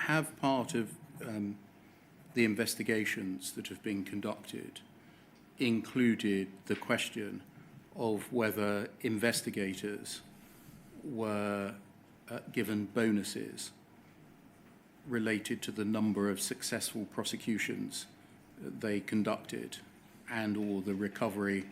have part of the investigations that have been conducted included the question of whether investigators were given bonuses related to the number of successful prosecutions they conducted and or the recovery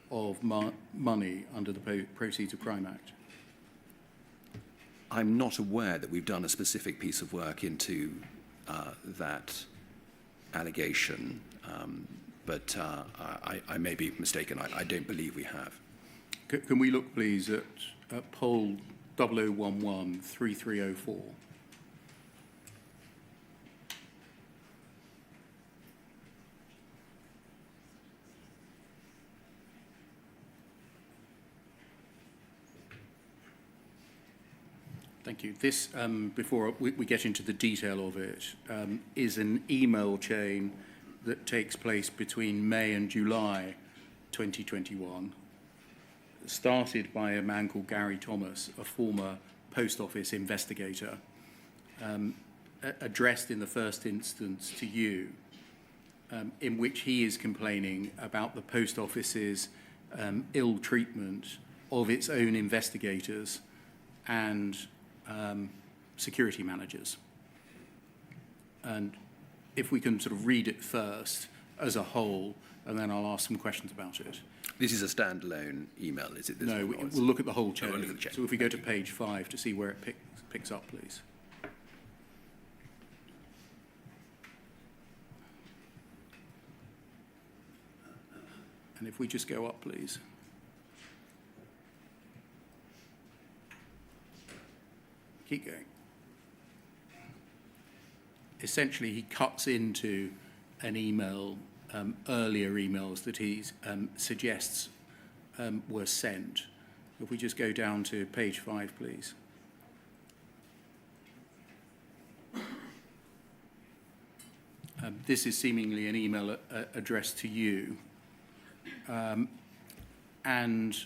of money under the Proceeds of Crime Act? I'm not aware that we've done a specific piece of work into that allegation, but I may be mistaken. I don't believe we have. Can we look, please, at poll 0011-3304? Thank you. This, before we get into the detail of it, is an email chain that takes place between May and July 2021, started by a man called Gary Thomas, a former post office investigator, addressed in the first instance to you, in which he is complaining about the post office's ill treatment of its own investigators and security managers. And if we can sort of read it first as a whole, and then I'll ask some questions about it. This is a standalone email, is it? No, we'll look at the whole chain. Oh, we'll look at the chain. So if we go to page 5 to see where it picks up, please. And if we just go up, please. Keep going. Essentially, he cuts into an email, earlier emails that he suggests were sent. If we just go down to page 5, please. This is seemingly an email addressed to you. And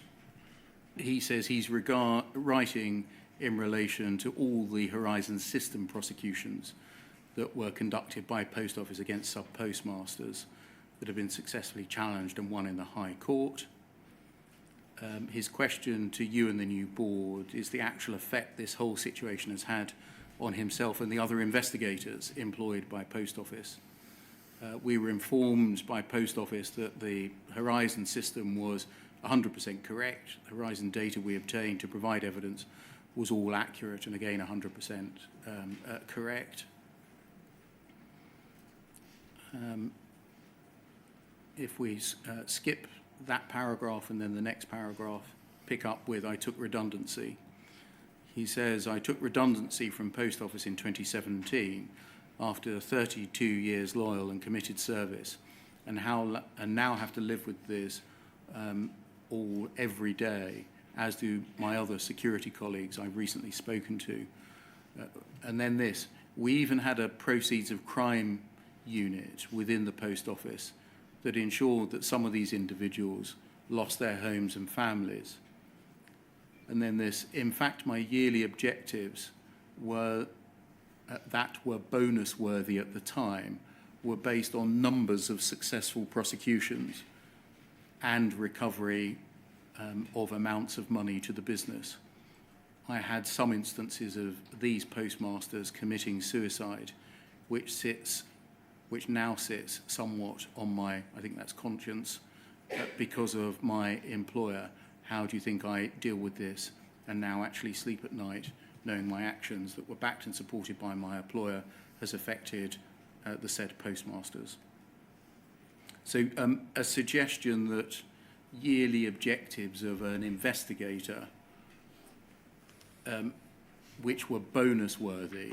he says he's writing in relation to all the Horizon system prosecutions that were conducted by Post Office against sub-postmasters that have been successfully challenged and won in the High Court. His question to you and the new board is the actual effect this whole situation has had on himself and the other investigators employed by Post Office. We were informed by Post Office that the Horizon system was 100% correct. The Horizon data we obtained to provide evidence was all accurate and again 100% correct. If we skip that paragraph and then the next paragraph, pick up with I took redundancy. He says, I took redundancy from Post Office in 2017 after 32 years loyal and committed service and now have to live with this every day, as do my other security colleagues I've recently spoken to. And then this, we even had a proceeds of crime unit within the Post Office that ensured that some of these individuals lost their homes and families. And then this, in fact, my yearly objectives were that were bonus worthy at the time were based on numbers of successful prosecutions and recovery of amounts of money to the business. I had some instances of these postmasters committing suicide, which now sits somewhat on my, I think that's conscience, because of my employer. How do you think I deal with this and now actually sleep at night knowing my actions that were backed and supported by my employer has affected the said postmasters? So a suggestion that yearly objectives of an investigator, which were bonus worthy,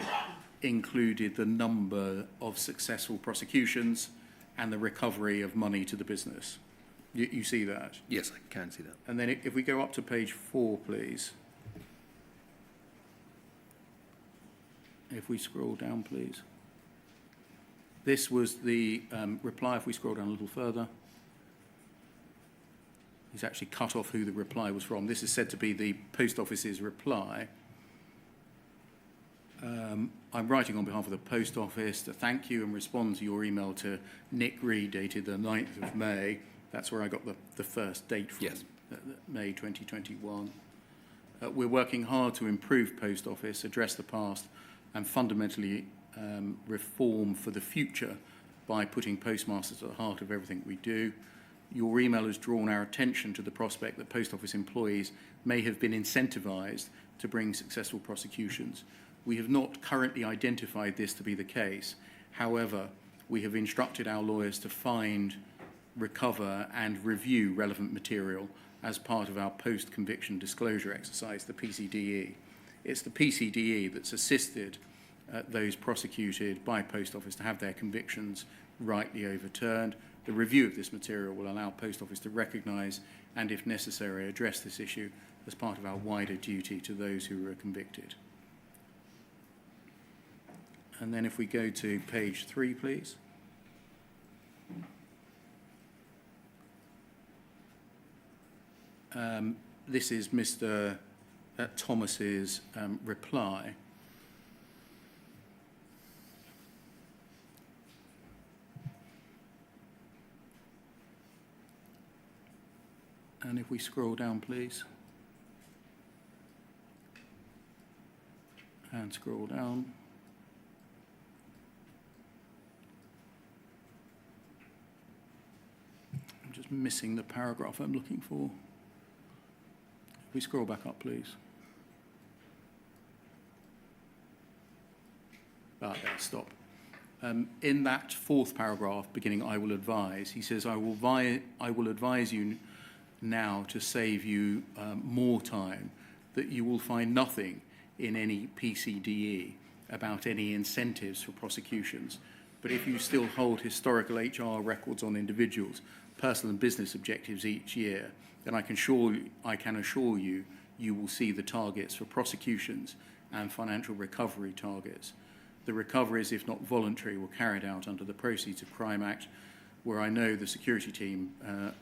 included the number of successful prosecutions and the recovery of money to the business. You see that? Yes, I can see that. And then if we go up to page 4, please. If we scroll down, please. This was the reply. If we scroll down a little further. He's actually cut off who the reply was from. This is said to be the Post Office's reply. I'm writing on behalf of the Post Office to thank you and respond to your email to Nick Reed dated the 9th of May. That's where I got the first date from, Yes. May 2021. We're working hard to improve Post Office, address the past, and fundamentally reform for the future by putting postmasters at the heart of everything we do. Your email has drawn our attention to the prospect that Post Office employees may have been incentivised to bring successful prosecutions. We have not currently identified this to be the case. However, we have instructed our lawyers to find, recover and review relevant material as part of our post-conviction disclosure exercise, the PCDE. It's the PCDE that's assisted those prosecuted by Post Office to have their convictions rightly overturned. The review of this material will allow Post Office to recognise and, if necessary, address this issue as part of our wider duty to those who were convicted. And then if we go to page 3, please. This is Mr. Thomas's reply. And if we scroll down, please. And scroll down. I'm just missing the paragraph I'm looking for. If we scroll back up, please. There, stop. In that fourth paragraph, beginning "I will advise," he says, I will advise you now to save you more time, that you will find nothing in any PCDE about any incentives for prosecutions. But if you still hold historical HR records on individuals, personal and business objectives each year, then I can assure you, you will see the targets for prosecutions and financial recovery targets. The recoveries, if not voluntary, were carried out under the Proceeds of Crime Act, where I know the security team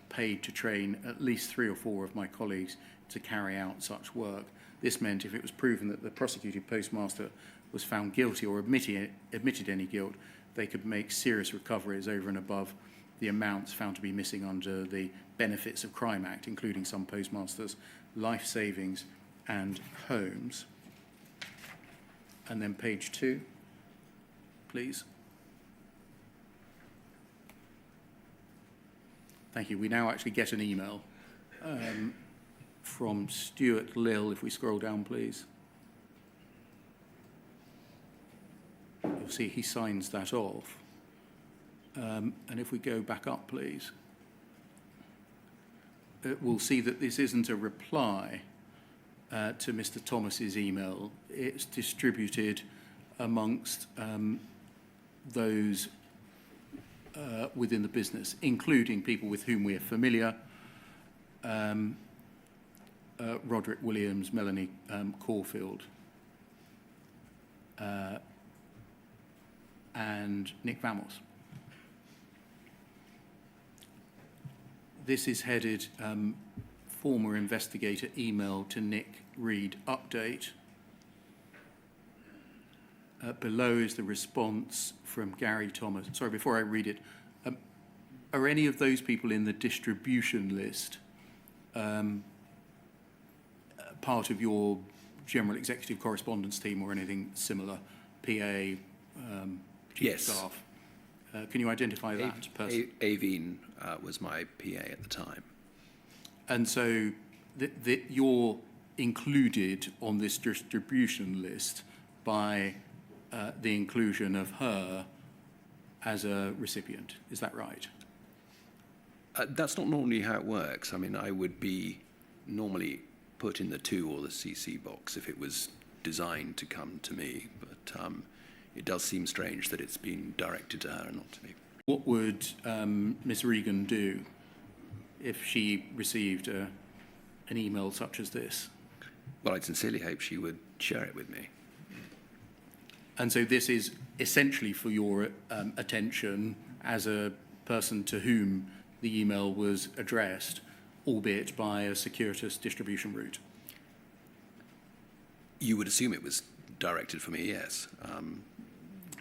paid to train at least 3 or 4 of my colleagues to carry out such work. This meant if it was proven that the prosecuted postmaster was found guilty or admitted any guilt, they could make serious recoveries over and above the amounts found to be missing under the Benefits of Crime Act, including some postmasters' life savings and homes. And then page 2, please. Thank you. We now actually get an email from Stuart Lill, if we scroll down, please. You'll see he signs that off. And if we go back up, please, we'll see that this isn't a reply to Mr. Thomas's email. It's distributed amongst those within the business, including people with whom we are familiar, Roderick Williams, Melanie Caulfield, and Nick Vamos. This is headed former investigator email to Nick Reed update. Below is the response from Gary Thomas. Sorry, before I read it, are any of those people in the distribution list part of your general executive correspondence team or anything similar, PA, chief Yes. staff? Can you identify that person? Aveen was my PA at the time. And so you're included on this distribution list by the inclusion of her as a recipient. Is that right? That's not normally how it works. I mean, I would be normally put in the 2 or the CC box if it was designed to come to me, but it does seem strange that it's been directed to her and not to me. What would Ms. Regan do if she received an email such as this? Well, I sincerely hope she would share it with me. And so this is essentially for your attention as a person to whom the email was addressed, albeit by a circuitous distribution route. You would assume it was directed for me, yes.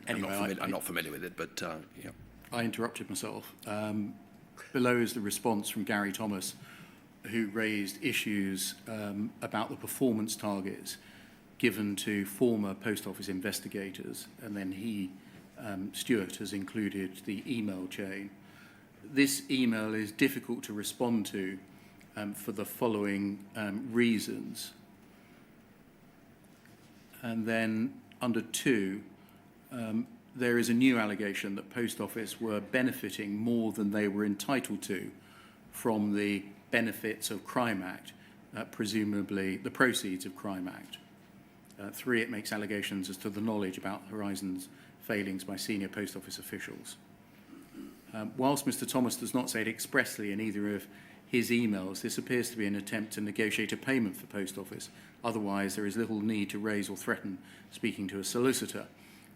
Anyway, I'm not familiar with it, but yeah. I interrupted myself. Below is the response from Gary Thomas, who raised issues about the performance targets given to former post office investigators, and then Stuart, has included the email chain. This email is difficult to respond to for the following reasons. And then under 2, there is a new allegation that Post Office were benefiting more than they were entitled to from the benefits of Crime Act, presumably the proceeds of Crime Act. 3, it makes allegations as to the knowledge about Horizon's failings by senior Post Office officials. Whilst Mr. Thomas does not say it expressly in either of his emails, this appears to be an attempt to negotiate a payment for Post Office. Otherwise, there is little need to raise or threaten speaking to a solicitor.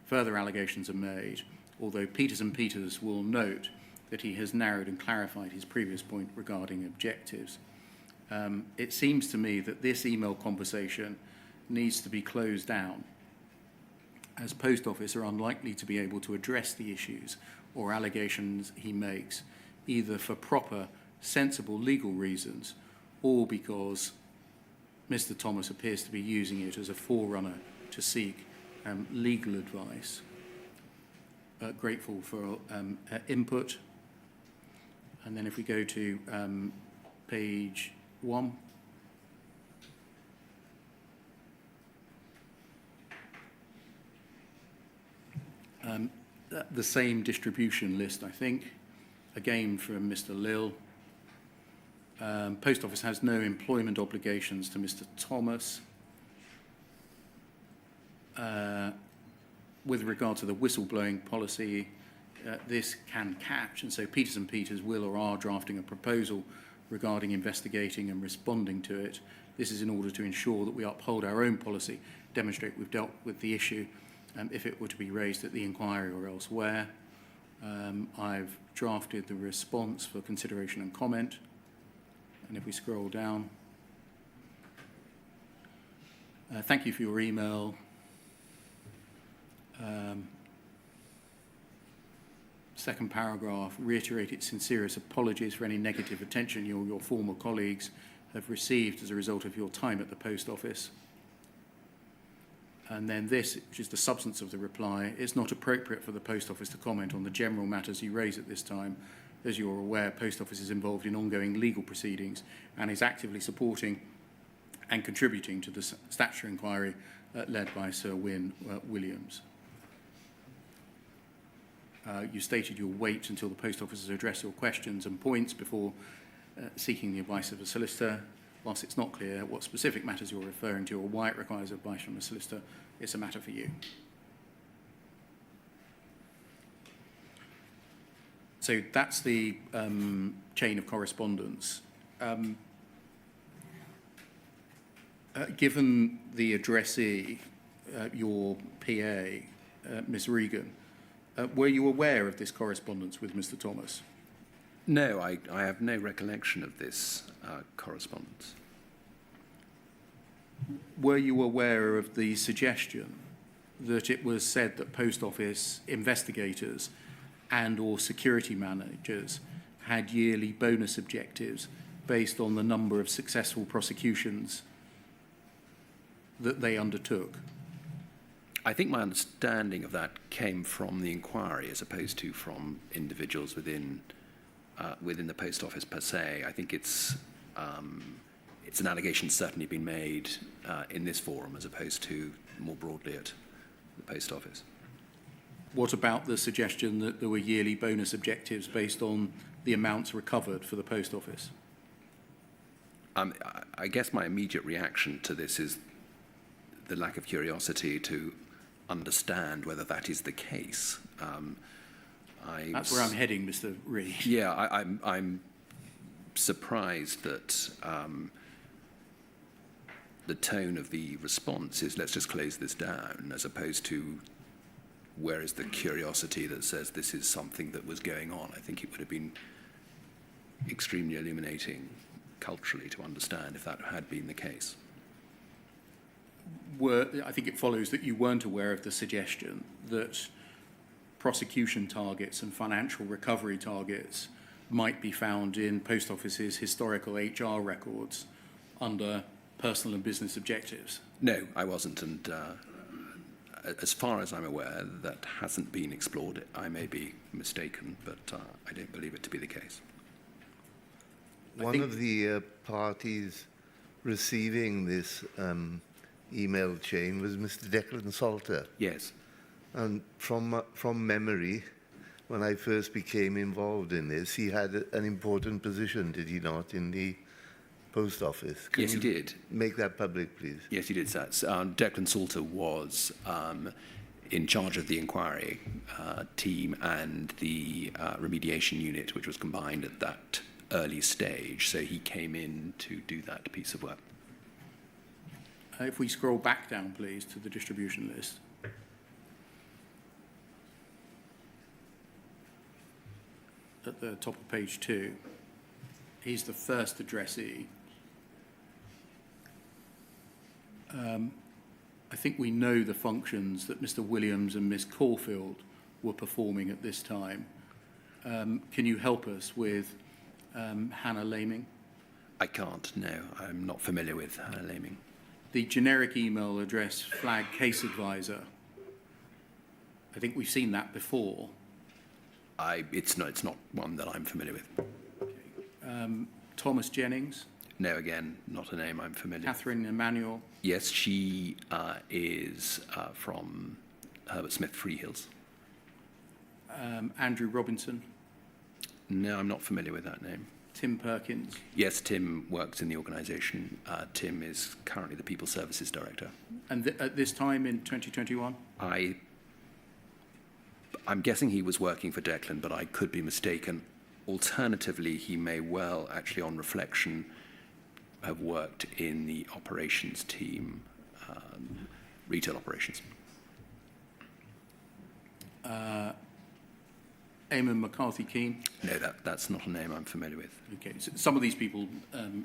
Further allegations are made, although Peters & Peters will note that he has narrowed and clarified his previous point regarding objectives. It seems to me that this email conversation needs to be closed down, as Post Office are unlikely to be able to address the issues or allegations he makes, either for proper, sensible legal reasons or because Mr. Thomas appears to be using it as a forerunner to seek legal advice. Grateful for input. And then if we go to page 1. The same distribution list, I think, again from Mr. Lill. Post Office has no employment obligations to Mr. Thomas. With regard to the whistleblowing policy, this can catch, and so Peters & Peters will or are drafting a proposal regarding investigating and responding to it. This is in order to ensure that we uphold our own policy, demonstrate we've dealt with the issue if it were to be raised at the inquiry or elsewhere. I've drafted the response for consideration and comment. And if we scroll down, thank you for your email. Second paragraph, reiterate its sincerest apologies for any negative attention you or your former colleagues have received as a result of your time at the Post Office. And then this, which is the substance of the reply, it's not appropriate for the Post Office to comment on the general matters you raise at this time. As you're aware, Post Office is involved in ongoing legal proceedings and is actively supporting and contributing to the statutory inquiry led by Sir Wynne Williams. You stated you'll wait until the Post Office has addressed your questions and points before seeking the advice of a solicitor. Whilst it's not clear what specific matters you're referring to or why it requires advice from a solicitor, it's a matter for you. So that's the chain of correspondence. Given the addressee, your PA, Ms. Regan, were you aware of this correspondence with Mr. Thomas? No, I have no recollection of this correspondence. Were you aware of the suggestion that it was said that Post Office investigators and or security managers had yearly bonus objectives based on the number of successful prosecutions that they undertook? I think my understanding of that came from the inquiry as opposed to from individuals within the Post Office per se. I think it's an allegation certainly been made in this forum as opposed to more broadly at the Post Office. What about the suggestion that there were yearly bonus objectives based on the amounts recovered for the Post Office? I guess my immediate reaction to this is the lack of curiosity to understand whether that is the case. That's where I'm heading, Mr. Reid. Yeah, I'm surprised that the tone of the response is let's just close this down, as opposed to where is the curiosity that says this is something that was going on. I think it would have been extremely illuminating culturally to understand if that had been the case. I think it follows that you weren't aware of the suggestion that prosecution targets and financial recovery targets might be found in Post Office's historical HR records under personal and business objectives. No, I wasn't, and as far as I'm aware, that hasn't been explored. I may be mistaken, but I don't believe it to be the case. One of the parties receiving this email chain was Mr. Declan Salter. Yes. And from memory, when I first became involved in this, he had an important position, did he not, in the Post Office? Yes, he did. Make that public, please. Yes, he did, sir. Declan Salter was in charge of the inquiry team and the remediation unit, which was combined at that early stage. So he came in to do that piece of work. If we scroll back down, please, to the distribution list. At the top of page 2, he's the first addressee. I think we know the functions that Mr. Williams and Miss Caulfield were performing at this time. Can you help us with Hannah Laming? I can't, no. I'm not familiar with Hannah Laming. The generic email address flag case advisor. I think we've seen that before. It's not one that I'm familiar with. Okay. Thomas Jennings. No, again, not a name I'm familiar with. Catherine Emanuel. Yes, she is from Herbert Smith Freehills. Andrew Robinson. No, I'm not familiar with that name. Tim Perkins. Yes, Tim works in the organisation. Tim is currently the People Services Director. And at this time in 2021? I'm guessing he was working for Declan, but I could be mistaken. Alternatively, he may well, actually on reflection, have worked in the operations team, retail operations. Eamon McCarthy-Keane. No, that's not a name I'm familiar with. Okay, so some of these people,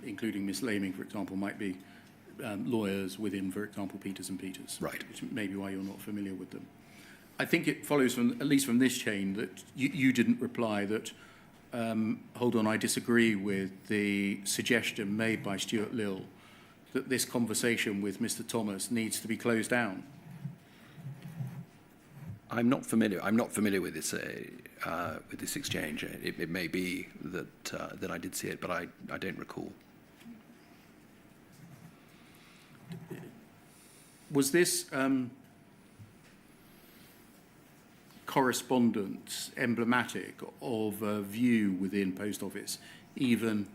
including Miss Laming, for example, might be lawyers within, for example, Peters and Peters. Right. Which may be why you're not familiar with them. I think it follows from, at least from this chain, that you didn't reply that, hold on, I disagree with the suggestion made by Stuart Lill that this conversation with Mr. Thomas needs to be closed down. I'm not familiar with this exchange. It may be that I did see it, but I don't recall. Was this correspondence emblematic of a view within Post Office, even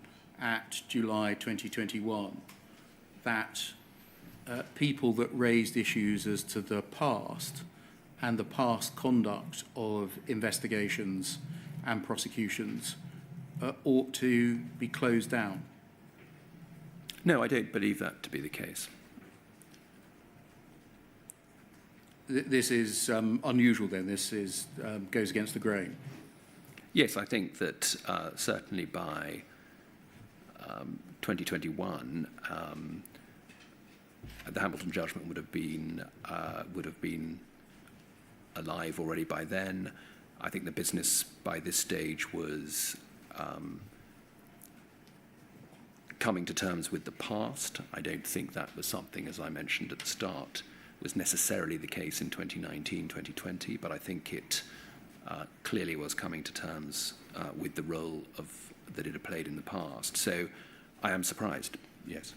at July 2021, that people that raised issues as to the past and the past conduct of investigations and prosecutions ought to be closed down? No, I don't believe that to be the case. This is unusual then, this is, goes against the grain. Yes, I think that certainly by 2021, the Hamilton judgment would have been alive already by then. I think the business by this stage was coming to terms with the past. I don't think that was something, as I mentioned at the start, was necessarily the case in 2019, 2020, but I think it clearly was coming to terms with the role that it had played in the past. So I am surprised, yes.